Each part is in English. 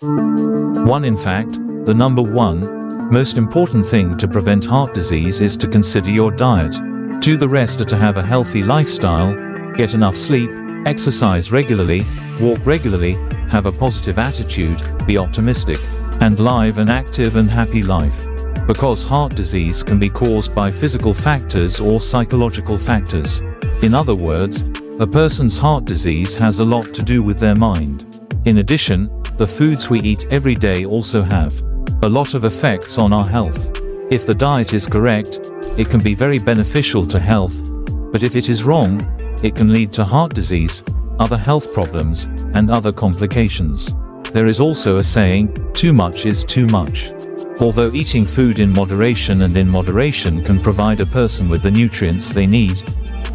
In fact, the number one most important thing to prevent heart disease is to consider your diet. 2. The rest are to have a healthy lifestyle, get enough sleep, exercise regularly, walk regularly, have a positive attitude, be optimistic, and live an active and happy life. Because heart disease can be caused by physical factors or psychological factors. In other words, a person's heart disease has a lot to do with their mind. In addition, the foods we eat every day also have a lot of effects on our health. If the diet is correct, it can be very beneficial to health, but if it is wrong, it can lead to heart disease, other health problems, and other complications. There is also a saying, too much is too much. Although eating food in moderation can provide a person with the nutrients they need,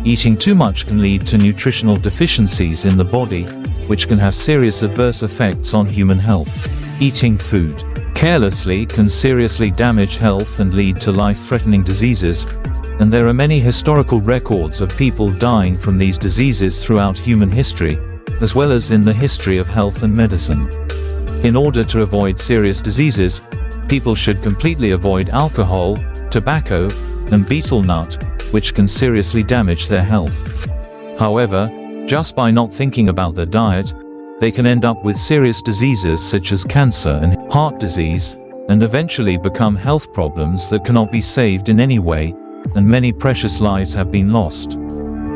eating too much can lead to nutritional deficiencies in the body, which can have serious adverse effects on human health. Eating food carelessly can seriously damage health and lead to life-threatening diseases, and there are many historical records of people dying from these diseases throughout human history, as well as in the history of health and medicine. In order to avoid serious diseases, people should completely avoid alcohol, tobacco, and betel nut, which can seriously damage their health. However, just by not thinking about their diet, they can end up with serious diseases such as cancer and heart disease, and eventually become health problems that cannot be saved in any way, and many precious lives have been lost.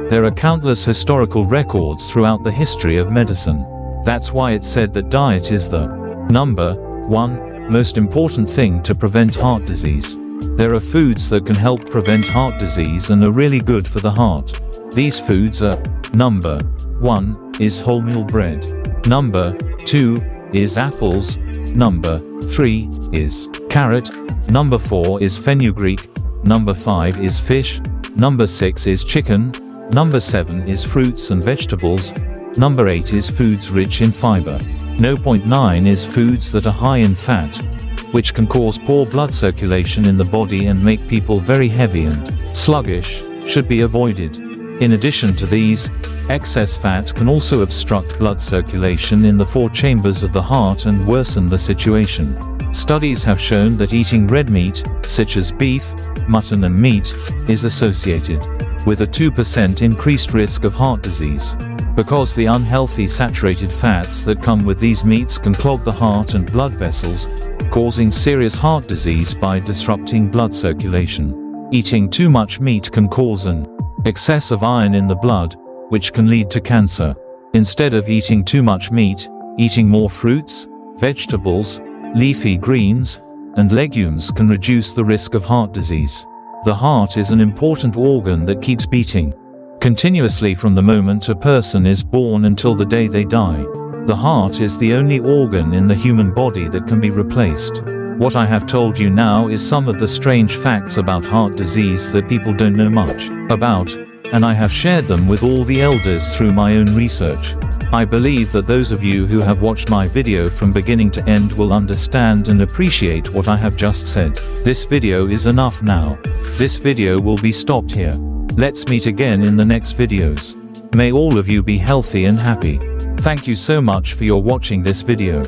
There are countless historical records throughout the history of medicine. That's why it's said that diet is the number one most important thing to prevent heart disease. There are foods that can help prevent heart disease and are really good for the heart. These foods are: number 1 is wholemeal bread. Number 2 is apples. Number 3 is carrot. Number 4 is fenugreek. Number 5 is fish. Number 6 is chicken. Number 7 is fruits and vegetables. Number 8 is foods rich in fiber. 9 is foods that are high in fat, which can cause poor blood circulation in the body and make people very heavy and sluggish, should be avoided. In addition to these, excess fat can also obstruct blood circulation in the 4 chambers of the heart and worsen the situation. Studies have shown that eating red meat, such as beef, mutton and meat, is associated with a 2% increased risk of heart disease. Because the unhealthy saturated fats that come with these meats can clog the heart and blood vessels, causing serious heart disease by disrupting blood circulation. Eating too much meat can cause an excess of iron in the blood, which can lead to cancer. Instead of eating too much meat, eating more fruits, vegetables, leafy greens, and legumes can reduce the risk of heart disease. The heart is an important organ that keeps beating continuously from the moment a person is born until the day they die. The heart is the only organ in the human body that can be replaced. What I have told you now is some of the strange facts about heart disease that people don't know much about, and I have shared them with all the elders through my own research. I believe that those of you who have watched my video from beginning to end will understand and appreciate what I have just said. This video is enough now. This video will be stopped here. Let's meet again in the next videos. May all of you be healthy and happy. Thank you so much for your watching this video.